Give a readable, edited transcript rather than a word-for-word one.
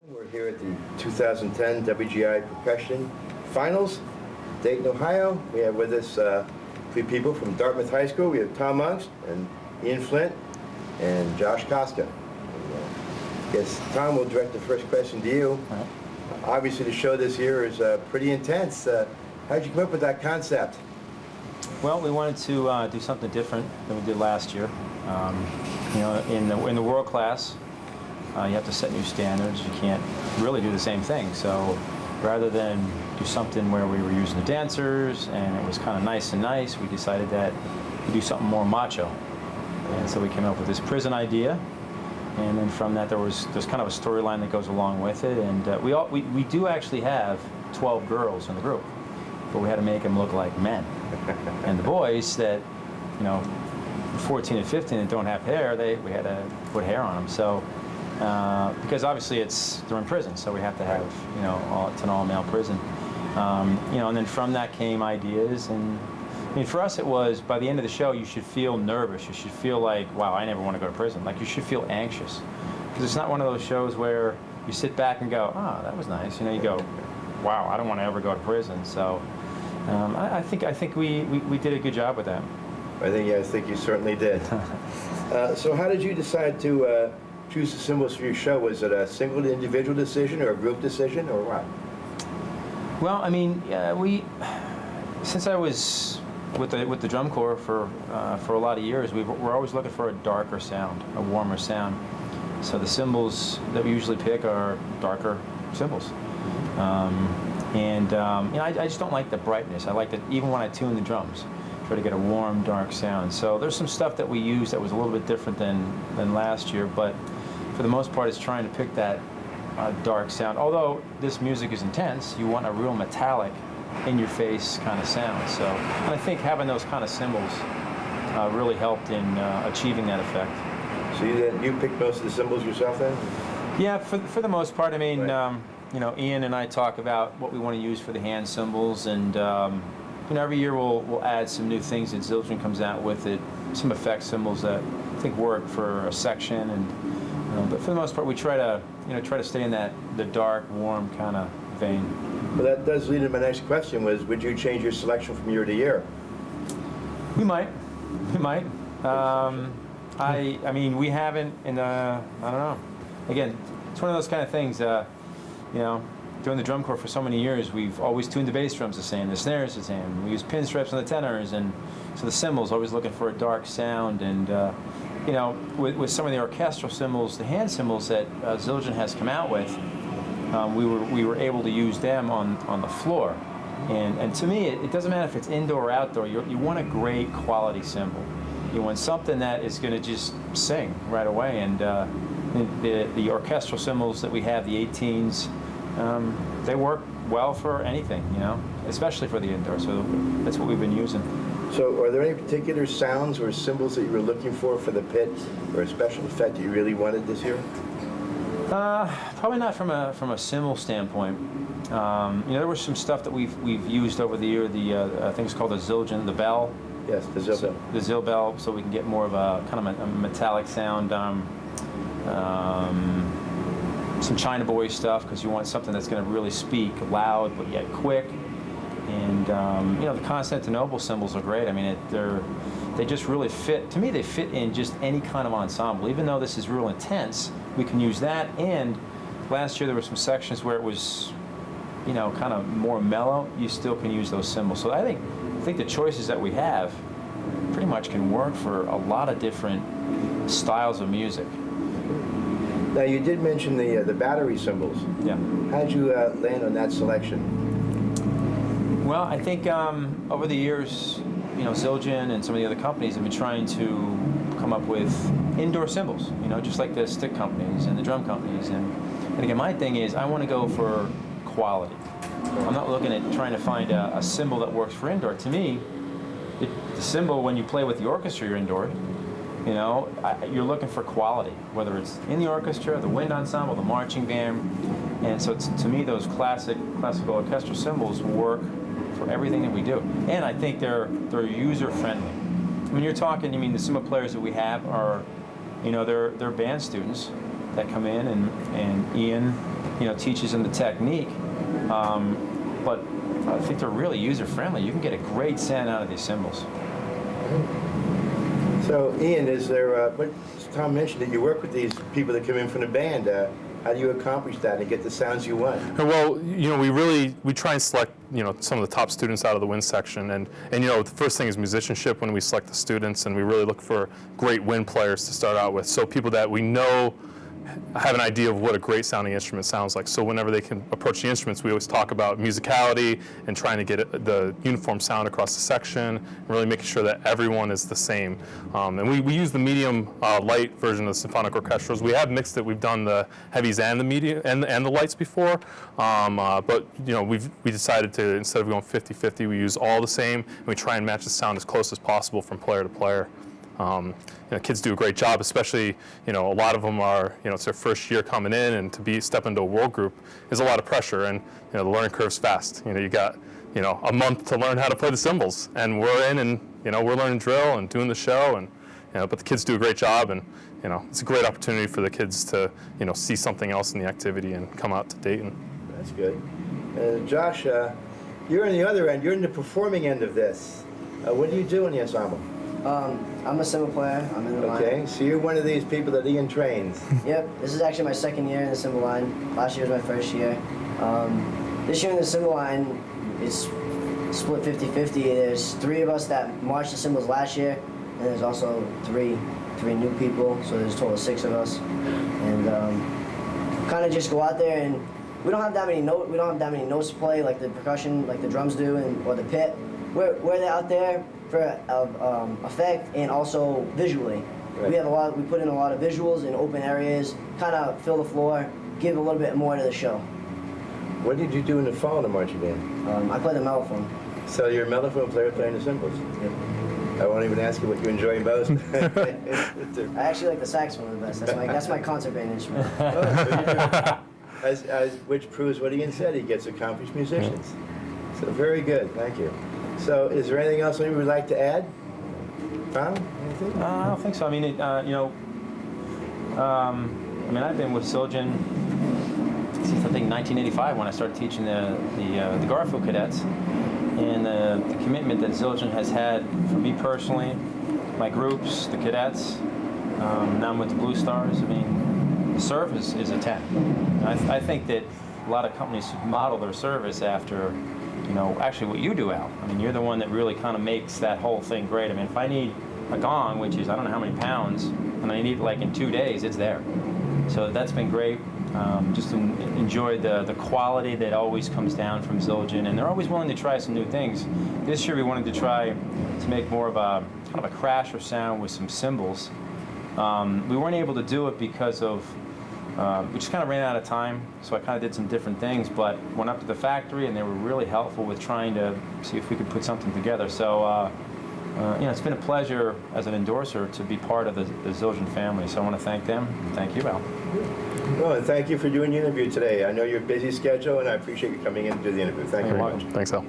We're here at the 2010 WGI Percussion Finals, Dayton, Ohio. We have with us three people from Dartmouth High School. We have Tom Aungst and Ian Flint and Josh Costa. Yes, Tom will direct the first question to you. Right. Obviously, the show this year is pretty intense. How did you come up with that concept? Well, we wanted to do something different than we did last year. You know, in the world class, you have to set new standards. You can't really do the same thing. So rather than do something where we were using the dancers and it was kind of nice, we decided that we'd do something more macho. And so we came up with this prison idea. And then from that, there's kind of a storyline that goes along with it. And we do actually have 12 girls in the group, but we had to make them look like men. And the boys that, you know, 14 and 15 that don't have hair, we had to put hair on them. So because obviously they're in prison, so we have to have, you know, it's an all-male prison. You know, and then from that came ideas. And I mean, for us, it was by the end of the show, you should feel nervous. You should feel like, wow, I never want to go to prison. Like, you should feel anxious, because it's not one of those shows where you sit back and go, oh, that was nice. You know, you go, wow, I don't want to ever go to prison. So I think we did a good job with that. I think you certainly did. So how did you decide to choose the symbols for your show? Was it a single individual decision or a group decision, or what? Well, I mean, since I was with the drum corps for a lot of years, we're always looking for a darker sound, a warmer sound. So the cymbals that we usually pick are darker cymbals. You know, I just don't like the brightness. I like that even when I tune the drums, try to get a warm, dark sound. So there's some stuff that we used that was a little bit different than last year, but for the most part, it's trying to pick that dark sound. Although this music is intense, you want a real metallic, in-your-face kind of sound. So I think having those kind of cymbals really helped in achieving that effect. So you picked most of the cymbals yourself then? Yeah, for the most part. I mean, right. You know, Ian and I talk about what we want to use for the hand cymbals, and you know, every year we'll add some new things that Zildjian comes out with. Some effect cymbals that I think work for a section, and you know, but for the most part, we try to stay in the dark, warm kind of vein. Well, that does lead to my next question: would you change your selection from year to year? We might. I mean, we haven't in I don't know. Again, it's one of those kind of things. You know, doing the drum corps for so many years, we've always tuned the bass drums the same, the snares the same. We use pinstripes on the tenors, and so the cymbals always looking for a dark sound. And you know, with some of the orchestral cymbals, the hand cymbals that Zildjian has come out with, we were able to use them on the floor. And to me, it doesn't matter if it's indoor or outdoor. You want a great quality cymbal. You want something that is going to just sing right away. And the orchestral cymbals that we have, the 18s, they work well for anything, you know, especially for the indoor. So that's what we've been using. So are there any particular sounds or cymbals that you were looking for the pit, or a special effect that you really wanted this year? Probably not from a cymbal standpoint. You know, there was some stuff that we've used over the year. I think it's called the Zildjian, the bell. Yes, the Zil bell. The Zil bell, so we can get more of a kind of a metallic sound. Some China Boy stuff, because you want something that's going to really speak loud but yet quick. And you know, the Constantinople cymbals are great. I mean, they just really fit. To me, they fit in just any kind of ensemble. Even though this is real intense, we can use that. And last year there were some sections where it was, you know, kind of more mellow. You still can use those cymbals. So I think the choices that we have pretty much can work for a lot of different styles of music. Now, you did mention the battery cymbals. Yeah. How did you land on that selection? Well, I think over the years, you know, Zildjian and some of the other companies have been trying to come up with indoor cymbals, you know, just like the stick companies and the drum companies. And again, my thing is I want to go for quality. I'm not looking at trying to find a cymbal that works for indoor. To me, the cymbal, when you play with the orchestra, you're indoor. You know, you're looking for quality, whether it's in the orchestra, the wind ensemble, the marching band. And so to me, those classical orchestral cymbals work for everything that we do. And I think they're user-friendly. When you're talking, I mean, the cymbal players that we have are, you know, they're band students that come in, and Ian teaches them the technique. But I think they're really user-friendly. You can get a great sound out of these cymbals. So, Ian, is there, but Tom mentioned that you work with these people that come in from the band. How do you accomplish that and get the sounds you want? Well, we try and select, some of the top students out of the wind section, and the first thing is musicianship when we select the students, and we really look for great wind players to start out with. So people that we know have an idea of what a great sounding instrument sounds like. So whenever they can approach the instruments, we always talk about musicality and trying to get the uniform sound across the section, and really making sure that everyone is the same. And we use the medium light version of the symphonic orchestras. We have mixed it. We've done the heavies and the medium and the lights before, but we decided to, instead of going 50-50, we use all the same, and we try and match the sound as close as possible from player to player. Kids do a great job, especially, a lot of them are, it's their first year coming in, and to step into a world group is a lot of pressure, and, the learning curve's fast. You got, a month to learn how to play the cymbals, and we're in, and, we're learning drill and doing the show, and, but the kids do a great job, and, it's a great opportunity for the kids to, see something else in the activity and come out to Dayton. That's good. Josh, you're on the other end. You're in the performing end of this. What do you do in the ensemble? I'm a cymbal player. I'm in the line. Okay, so you're one of these people that Ian trains. Yep, this is actually my second year in the cymbal line. Last year was my first year. This year in the cymbal line, it's split 50-50. There's 3 of us that marched the cymbals last year, and there's also three new people, so there's a total of 6 of us. And kind of just go out there, and we don't have that many notes to play like the percussion, like the drums do, or the pit. We're out there for effect and also visually. Right. We put in a lot of visuals in open areas, kind of fill the floor, give a little bit more to the show. What did you do in the fall in the marching band? I play the mellophone. So you're a mellophone player playing the cymbals? Yep. I won't even ask you what you enjoy most. I actually like the saxophone the best. That's my concert band instrument. Which proves what Ian said, he gets accomplished musicians. So very good, thank you. So is there anything else you would like to add? Tom, anything? I don't think so. I mean, I've been with Zildjian since I think 1985 when I started teaching the Garfield cadets, and the commitment that Zildjian has had for me personally, my groups, the cadets. Now I'm with the Blue Stars. I mean, the service is a 10. I think that a lot of companies should model their service after, actually what you do, Al. I mean, you're the one that really kind of makes that whole thing great. I mean, if I need a gong, which is I don't know how many pounds, and I need it like in 2 days, it's there. So that's been great. Just enjoyed the quality that always comes down from Zildjian, and they're always willing to try some new things. This year we wanted to try to make more of a kind of a crasher sound with some cymbals. We weren't able to do it because of we just kind of ran out of time, so I kind of did some different things, but went up to the factory and they were really helpful with trying to see if we could put something together. So it's been a pleasure as an endorser to be part of the Zildjian family, so I want to thank them. Thank you, Al. Well, and thank you for doing the interview today. I know your busy schedule, and I appreciate you coming in to do the interview. Thank you very much. Thanks, Al.